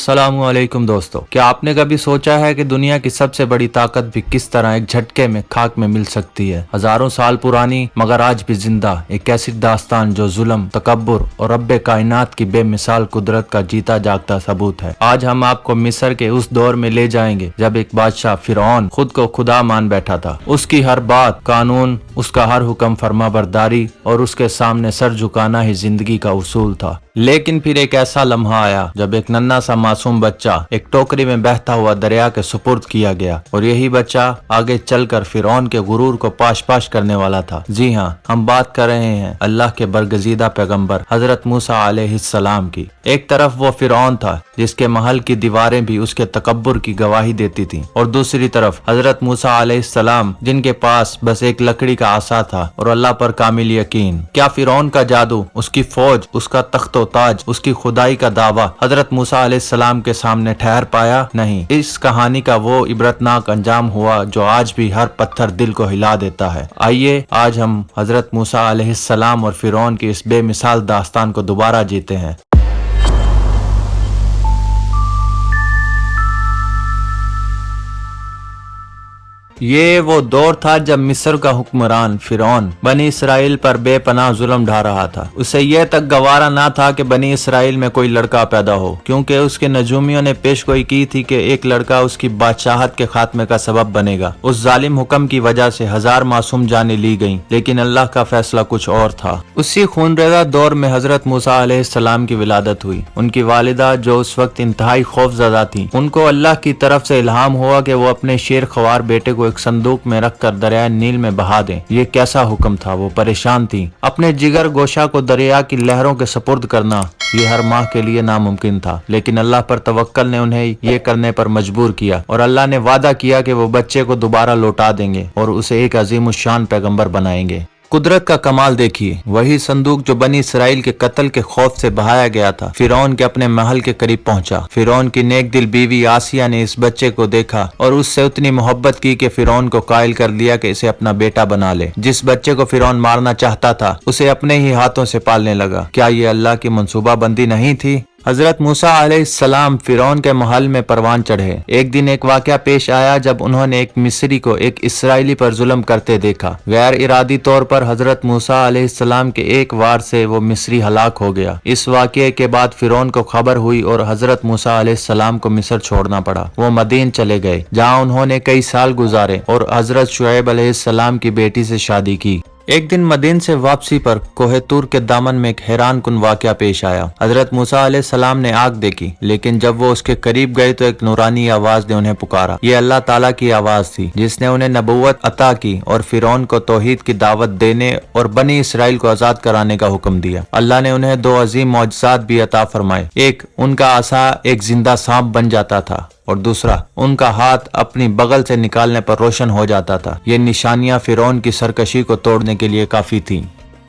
अस्सलाम वालेकुम दोस्तों, क्या आपने कभी सोचा है कि दुनिया की सबसे बड़ी ताकत भी किस तरह एक झटके में खाक में मिल सकती है। हजारों साल पुरानी मगर आज भी जिंदा एक ऐसी दास्तान जो जुल्म, तकब्बुर और रब्बे कायनात की बेमिसाल कुदरत का जीता जागता सबूत है। आज हम आपको मिस्र के उस दौर में ले जाएंगे जब एक बादशाह फिरौन खुद को खुदा मान बैठा था। उसकी हर बात कानून, उसका हर हुक्म फरमाबरदारी और उसके सामने सर झुकाना ही जिंदगी का उसूल था। लेकिन फिर एक ऐसा लम्हा आया जब एक नन्हा सा मासूम बच्चा एक टोकरी में बहता हुआ दरिया के सुपुर्द किया गया और यही बच्चा आगे चलकर फिरौन के गुरूर को पाश पाश करने वाला था। जी हाँ, हम बात कर रहे हैं अल्लाह के बरगजीदा पैगंबर हजरत मूसा अलैहिस्सलाम की। एक तरफ वो फिरौन था जिसके महल की दीवारें भी उसके तकब्बुर की गवाही देती थी और दूसरी तरफ हजरत मूसा अलैहिस्सलाम जिनके पास बस एक लकड़ी का आसा था और अल्लाह पर कामिल यकीन। क्या फिरौन का जादू, उसकी फौज, उसका तख्तो ताज, उसकी खुदाई का दावा हजरत मूसा अलैहिस्सलाम के सामने ठहर पाया? नहीं। इस कहानी का वो इबरतनाक अंजाम हुआ जो आज भी हर पत्थर दिल को हिला देता है। आइए आज हम हजरत मूसा अलैहिस्सलाम और फिरौन की इस बेमिसाल दास्तान को दोबारा जीते हैं। ये वो दौर था जब मिस्र का हुक्मरान फिरौन बनी इसराइल पर बेपनाह जुल्म ढा रहा था। उसे यह तक गवारा ना था कि बनी इसराइल में कोई लड़का पैदा हो, क्योंकि उसके नजूमियों ने पेशगोई की थी कि एक लड़का उसकी बादशाहत के खात्मे का सबब बनेगा। उस जालिम हुक्म की वजह से 1000 मासूम जानें ली गईं, लेकिन अल्लाह का फैसला कुछ और था। उसी खूनरेज़ा दौर में हजरत मूसा अलैहिस्सलाम की विलादत हुई। उनकी वालिदा जो उस वक्त इंतहाई खौफजदा थी, उनको अल्लाह की तरफ से इल्हाम हुआ कि वो अपने शेर ख्वार बेटे को एक संदूक में रखकर दरिया नील में बहा दें। ये कैसा हुक्म था। वो परेशान थी। अपने जिगर गोशा को दरिया की लहरों के सपुर्द करना ये हर माह के लिए नामुमकिन था, लेकिन अल्लाह पर तवक्कल ने उन्हें ये करने पर मजबूर किया और अल्लाह ने वादा किया कि वो बच्चे को दोबारा लौटा देंगे और उसे एक अजीमुश्शान पैगंबर बनाएंगे। कुदरत का कमाल देखिए, वही संदूक जो बनी इसराइल के कत्ल के खौफ से बहाया गया था फिरौन के अपने महल के करीब पहुंचा। फिरौन की नेक दिल बीवी आसिया ने इस बच्चे को देखा और उससे उतनी मोहब्बत की कि फिरौन को कायल कर दिया कि इसे अपना बेटा बना ले। जिस बच्चे को फिरौन मारना चाहता था उसे अपने ही हाथों से पालने लगा। क्या ये अल्लाह की मंसूबाबंदी नहीं थी? हजरत मूसा अलैहिस्सलाम फिरौन के महल में परवान चढ़े। एक दिन एक वाकया पेश आया जब उन्होंने एक मिस्री को एक इसराइली पर जुल्म करते देखा। गैर इरादी तौर पर हजरत मूसा अलैहिस्सलाम के एक वार से वो मिस्री हलाक हो गया। इस वाकये के बाद फिरौन को खबर हुई और हजरत मूसा अलैहिस्सलाम को मिस्र छोड़ना पड़ा। वो मदीन चले गए जहाँ उन्होंने कई साल गुजारे और हजरत शुएब अलैहिस्सलाम की बेटी से शादी की। एक दिन मदीन से वापसी पर कोहे तूर के दामन में एक हैरान कुन वाकया पेश आया। हजरत मूसा अलैहिस्सलाम ने आग देखी, लेकिन जब वो उसके करीब गए तो एक नूरानी आवाज ने उन्हें पुकारा। ये अल्लाह ताला की आवाज थी जिसने उन्हें नबुव्वत अता की और फिरौन को तौहीद की दावत देने और बनी इसराइल को आजाद कराने का हुक्म दिया। अल्लाह ने उन्हें 2 अजीम मौजज़ात भी अता फरमाए। एक, उनका आसा एक जिंदा सांप बन जाता था और दूसरा, उनका हाथ अपनी बगल से निकालने पर रोशन हो जाता था। ये निशानियां फिरौन की सरकशी को तोड़ने के लिए काफी थीं।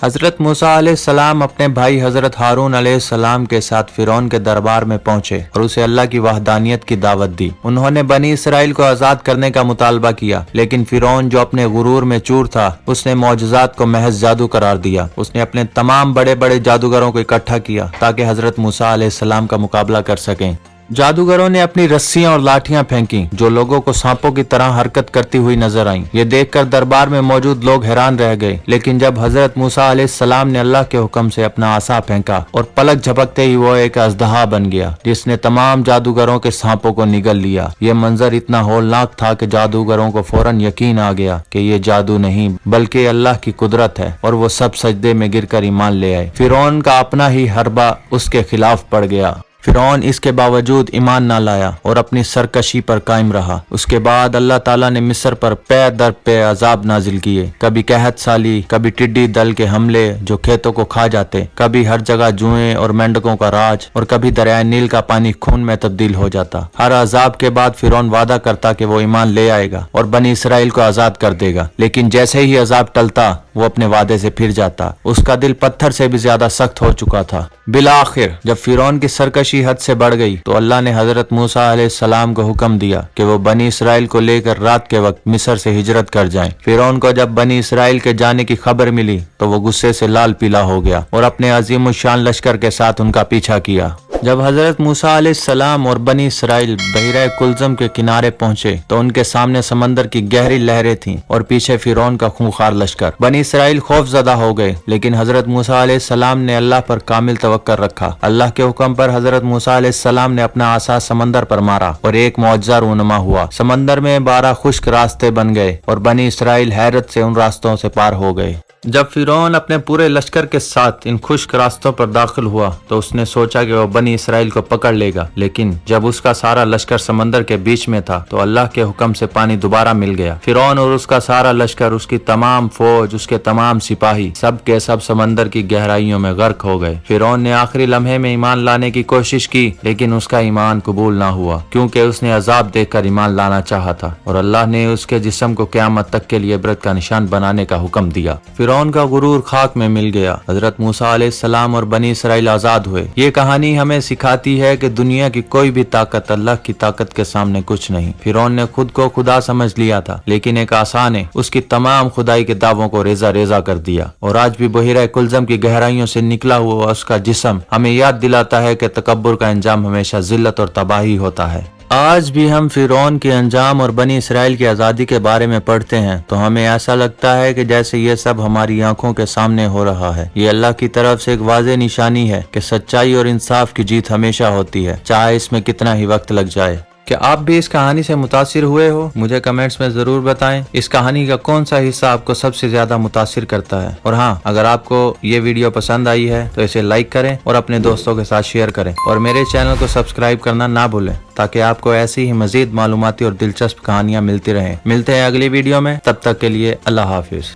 हजरत मूसा अलैहिस्सलाम अपने भाई हजरत हारून अलैहिस्सलाम के साथ फिरौन के दरबार में पहुंचे और उसे अल्लाह की वहदानियत की दावत दी। उन्होंने बनी इसराइल को आजाद करने का मुतालबा किया, लेकिन फिरौन जो अपने गुरूर में चूर था उसने मौजज़ात को महज जादू करार दिया। उसने अपने तमाम बड़े बड़े जादूगरों को इकट्ठा किया ताकि हजरत मूसा अलैहिस्सलाम का मुकाबला कर सकें। जादूगरों ने अपनी रस्सियां और लाठियां फेंकी जो लोगों को सांपों की तरह हरकत करती हुई नजर आईं। ये देखकर दरबार में मौजूद लोग हैरान रह गए, लेकिन जब हजरत मूसा अलैहिस्सलाम ने अल्लाह के हुक्म से अपना आसा फेंका और पलक झपकते ही वो एक अजदहा बन गया जिसने तमाम जादूगरों के सांपों को निगल लिया। ये मंजर इतना होलनाक था कि जादूगरों को फौरन यकीन आ गया कि ये जादू नहीं बल्कि अल्लाह की कुदरत है और वो सब सजदे में गिरकर ईमान ले आए। फिरौन का अपना ही हरबा उसके खिलाफ पड़ गया। फिरौन इसके बावजूद ईमान न लाया और अपनी सरकशी पर कायम रहा। उसके बाद अल्लाह ताला ने मिस्र पर पे दर पे अजाब नाजिल किए। कभी कहत साली, कभी टिड्डी दल के हमले जो खेतों को खा जाते, कभी हर जगह जुएं और मेंढकों का राज और कभी दरिया नील का पानी खून में तब्दील हो जाता। हर अजाब के बाद फिरौन वादा करता कि वो ईमान ले आएगा और बनी इसराइल को आजाद कर देगा, लेकिन जैसे ही अजाब टलता वो अपने वादे से फिर जाता। उसका दिल पत्थर से भी ज्यादा सख्त हो चुका था। बिलाखिर जब फिरौन की सरकशी हद से बढ़ गई तो अल्लाह ने हजरत मूसा अलैहिस्सलाम को हुक्म दिया कि वो बनी इसराइल को लेकर रात के वक्त मिस्र से हिजरत कर जाएं। फिरौन को जब बनी इसराइल के जाने की खबर मिली तो वो गुस्से से लाल पीला हो गया और अपने अजीम शान लश्कर के साथ उनका पीछा किया। जब हजरत मूसा अलैहिस्सलाम और बनी इसराइल बहिरा कुलजम के किनारे पहुंचे तो उनके सामने समंदर की गहरी लहरें थीं और पीछे फिरौन का खूंखार लश्कर। बनी इसराइल खौफजदा हो गए, लेकिन हजरत मूसा अलैहिस्सलाम ने अल्लाह पर कामिल तवक्कुल रखा। अल्लाह के हुक्म पर हजरत मूसा अलैहिस्सलाम ने अपना आसा समंदर पर मारा और एक मौजज़ा रूनुमा हुआ। समंदर में 12 खुश्क रास्ते बन गए और बनी इसराइल हैरत से उन रास्तों से पार हो गए। जब फिरौन अपने पूरे लश्कर के साथ इन खुश्क रास्तों पर दाखिल हुआ तो उसने सोचा कि वह बनी इसराइल को पकड़ लेगा, लेकिन जब उसका सारा लश्कर समंदर के बीच में था तो अल्लाह के हुक्म से पानी दोबारा मिल गया। फिरौन और उसका सारा लश्कर, उसकी तमाम फौज, उसके तमाम सिपाही सब के सब समंदर की गहराइयों में गर्क हो गए। फिरौन ने आखिरी लम्हे में ईमान लाने की कोशिश की, लेकिन उसका ईमान कबूल ना हुआ क्योंकि उसने अजाब देखकर ईमान लाना चाहा था और अल्लाह ने उसके जिस्म को क़यामत तक के लिए इबरत का निशान बनाने का हुक्म दिया। फिरौन का गुरूर खाक में मिल गया। हजरत मूसा अलैहिस्सलाम और बनी इसराइल आजाद हुए। ये कहानी हमें सिखाती है कि दुनिया की कोई भी ताकत अल्लाह की ताकत के सामने कुछ नहीं। फिरौन ने खुद को खुदा समझ लिया था, लेकिन एक आसा ने उसकी तमाम खुदाई के दावों को रेजा रेजा कर दिया और आज भी बहिरा कुलजम की गहराइयों से निकला हुआ उसका जिस्म हमें याद दिलाता है कि तकब्बुर का अंजाम हमेशा जिल्लत और तबाही होता है। आज भी हम फिरौन के अंजाम और बनी इसराइल की आज़ादी के बारे में पढ़ते हैं तो हमें ऐसा लगता है कि जैसे ये सब हमारी आंखों के सामने हो रहा है। ये अल्लाह की तरफ से एक वाज़ेह निशानी है कि सच्चाई और इंसाफ की जीत हमेशा होती है, चाहे इसमें कितना ही वक्त लग जाए। क्या आप भी इस कहानी से मुतासिर हुए हो? मुझे कमेंट्स में जरूर बताएं इस कहानी का कौन सा हिस्सा आपको सबसे ज्यादा मुतासिर करता है। और हाँ, अगर आपको ये वीडियो पसंद आई है तो इसे लाइक करें और अपने दोस्तों के साथ शेयर करें और मेरे चैनल को सब्सक्राइब करना ना भूलें ताकि आपको ऐसी ही मजीद मालूमाती और दिलचस्प कहानियाँ मिलती रहें। मिलते हैं अगली वीडियो में, तब तक के लिए अल्लाह हाफिज।